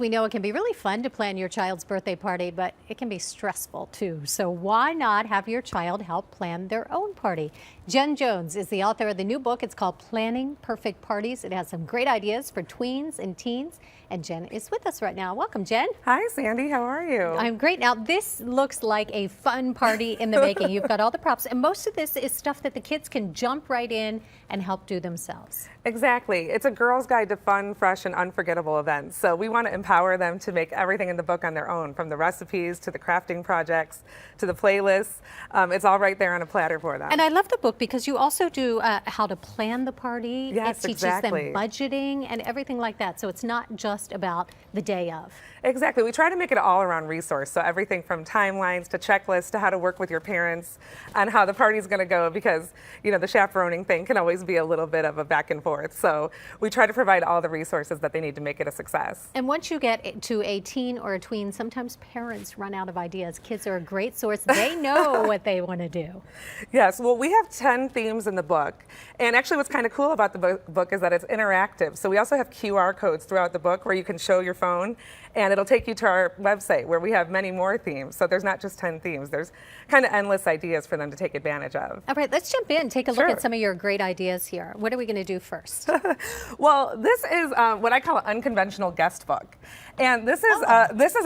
We know it can be really fun to plan your child's birthday party, but it can be stressful too. So why not have your child help plan their own party? Jen Jones is the author of the new book. It's called Planning Perfect Parties. It has some great ideas for tweens and teens. And Jen is with us right now. Welcome, Jen. Hi, Sandy. How are you? I'm great. Now, this looks like a fun party in the making. You've got all the props, and most of this is stuff that the kids can jump right in and help do themselves. Exactly. It's a girl's guide to fun, fresh, and unforgettable events. So we want to empower them to make everything in the book on their own, from the recipes to the crafting projects to the playlists. It's all right there on a platter for them. And I love the book because you also do how to plan the party. Yes, it teaches them budgeting and everything like that. So it's not just about the day of. Exactly. We try to make it an all-around resource. So everything from timelines to checklists to how to work with your parents on how the party's going to go, because, you know, the chaperoning thing can always be a little bit of a back and forth. So we try to provide all the resources that they need to make it a success. And once you get to a teen or a tween, sometimes parents run out of ideas. Kids are a great source. They know what they want to do. Yes. Well, we have 10 themes in the book. And actually what's kind of cool about the book is that it's interactive. So we also have QR codes throughout the book where you can show your phone, and it'll take you to our website where we have many more themes. So there's not just 10 themes. There's kind of endless ideas for them to take advantage of. All right, let's jump in. Take a look at some of your great ideas here. What are we going to do first? Well, this is what I call an unconventional guest book. And this is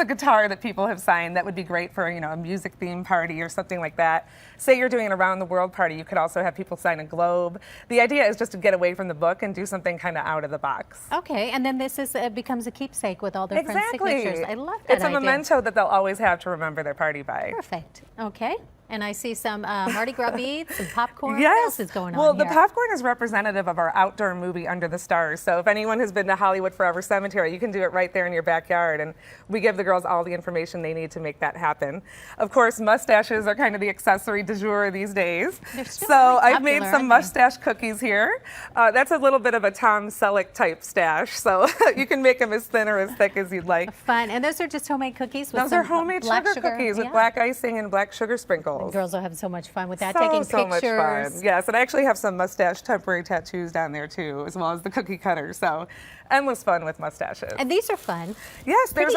a guitar that people have signed that would be great for, you know, a music theme party or something like that. Say you're doing an around the world party, you could also have people sign a globe. The idea is just to get away from the book and do something kind of out of the box. Okay, and then this is becomes a keepsake with all different signatures. I love that It's a memento that they'll always have to remember their party by. Perfect. Okay. And I see some Mardi Gras beads and popcorn. Yes. What else is going on Well, here? the popcorn is representative of our outdoor movie Under the Stars. So if anyone has been to Hollywood Forever Cemetery, you can do it right there in your backyard. And we give the girls all the information they need to make that happen. Of course, mustaches are kind of the accessory du jour these days. So I've made some mustache cookies here. That's a little bit of a Tom Selleck type stash. So you can make them as thin or as thick as you'd like. Fun. And those are just homemade cookies? With Those are homemade sugar cookies with black icing and black sugar sprinkles. The girls will have so much fun with that, So taking pictures. much fun. Yes, and I actually have some mustache temporary tattoos down there too, as well as the cookie cutter. So endless fun with mustaches. And these are fun. Yes, there's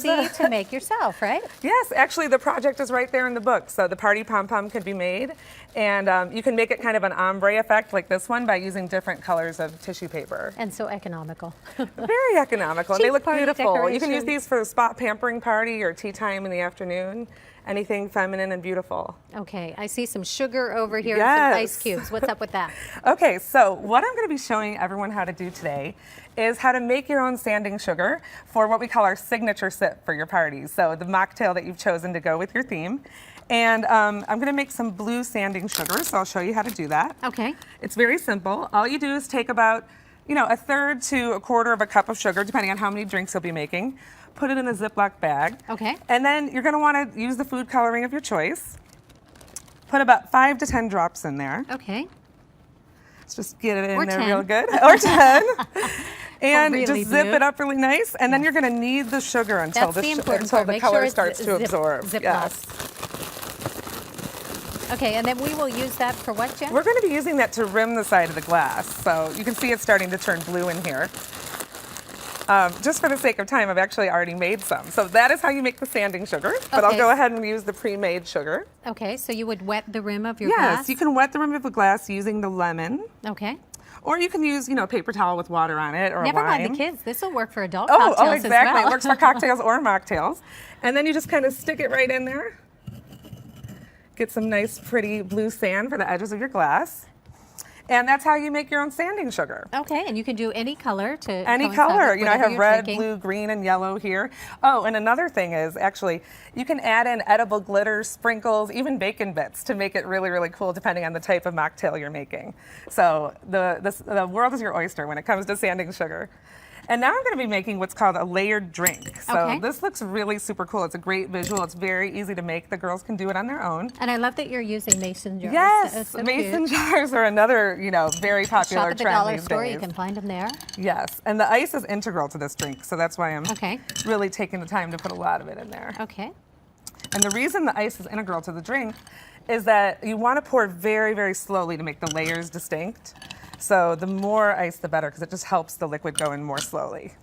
easy to make yourself, right? Yes, actually the project is right there in the book. So the party pom-pom can be made, and you can make it kind of an ombre effect like this one by using different colors of tissue paper. And so economical. Very economical. And they look beautiful. Decoration. You can use these for a spot pampering party or tea time in the afternoon. Anything feminine and beautiful. Okay, I see some sugar over here Yes. and some ice cubes. What's up with that? Okay, so what I'm going to be showing everyone how to do today is how to make your own sanding sugar for what we call our signature sip for your parties. So the mocktail that you've chosen to go with your theme. And I'm going to make some blue sanding sugar, so I'll show you how to do that. Okay. It's very simple. All you do is take about, you know, 1/3 to 1/4 of a cup of sugar, depending on how many drinks you'll be making. Put it in a Ziploc bag. Okay. And then you're going to want to use the food coloring of your choice. Put about 5 to 10 drops in there. Okay. Let's just get it in Or there 10. real good. Or 10. And really just zip it up really nice. And then you're going to knead the sugar until the color starts to absorb. Yes. Okay, and then we will use that for what, Jen? We're going to be using that to rim the side of the glass. So you can see it's starting to turn blue in here. Just for the sake of time, I've actually already made some. So that is how you make the sanding sugar, but I'll go ahead and use the pre-made sugar. Okay, so you would wet the rim of your glass? Yes, you can wet the rim of the glass using the lemon. Okay. Or you can use, you know, a paper towel with water on it or Never a lime. mind the kids. This will work for adult cocktails Oh, exactly. as well. It works for cocktails or mocktails. And then you just kind of stick it right in there. Get some nice, pretty blue sand for the edges of your glass. And that's how you make your own sanding sugar. Okay, and you can do any color to any color. You know, I have red, blue, green, and yellow here. Oh, and another thing is actually you can add in edible glitter, sprinkles, even bacon bits to make it really, really cool depending on the type of mocktail you're making. So the world is your oyster when it comes to sanding sugar. And now I'm going to be making what's called a layered drink. So this looks really super cool. It's a great visual. It's very easy to make. The girls can do it on their own. And I love that you're using mason jars. Yes, so mason jars are another, you know, very popular trend these days. Shop at the dollar store. You can find them there. Yes, and the ice is integral to this drink, so that's why I'm really taking the time to put a lot of it in there. Okay. And the reason the ice is integral to the drink is that you want to pour very, very slowly to make the layers distinct. So the more ice, the better, because it just helps the liquid go in more slowly.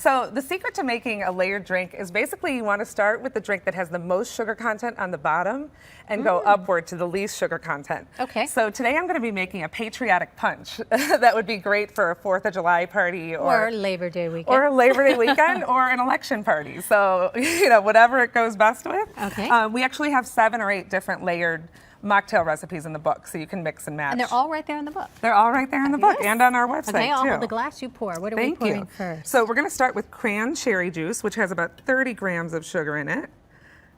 So the secret to making a layered drink is basically you want to start with the drink that has the most sugar content on the bottom and go upward to the least sugar content. Okay. So today I'm going to be making a Patriotic Punch. That would be great for a 4th of July party or Labor Day weekend. Or a Labor Day weekend or an election party. So, you know, whatever it goes best with. Okay. We actually have 7 or 8 different layered mocktail recipes in the book, so you can mix and match. And they're all right there in the book. They're all right there in the book and on our website, okay, I'll too. hold the glass, you pour. What are we pouring first? So we're going to start with cranberry juice, which has about 30 grams of sugar in it.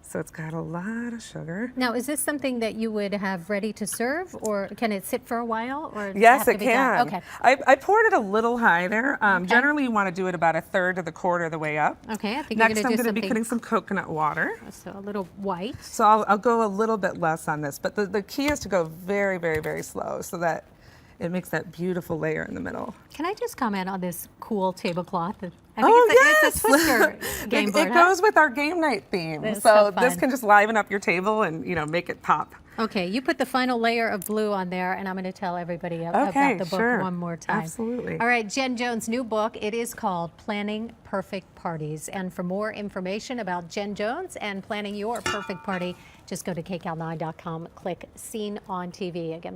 So it's got a lot of sugar. Now, is this something that you would have ready to serve, or can it sit for a while? Or Yes, it can. Okay. I poured it a little high there. Generally, you want to do it about 1/3 to the quarter of the way up. Okay, I think Next, you're I'm going going to to be putting some coconut water. So a little white. So I'll go a little bit less on this, but the key is to go very, very, very slow so that it makes that beautiful layer in the middle. Can I just comment on this cool tablecloth? I think it's a Twister game board. It goes with our game night theme. That's So so this fun. can just liven up your table and, you know, make it pop. Okay, you put the final layer of blue on there, and I'm going to tell everybody about the book one more time. Absolutely. All right, Jen Jones' new book, it is called Planning Perfect Parties. And for more information about Jen Jones and planning your perfect party, just go to KCAL9.com, click Seen on TV. Again,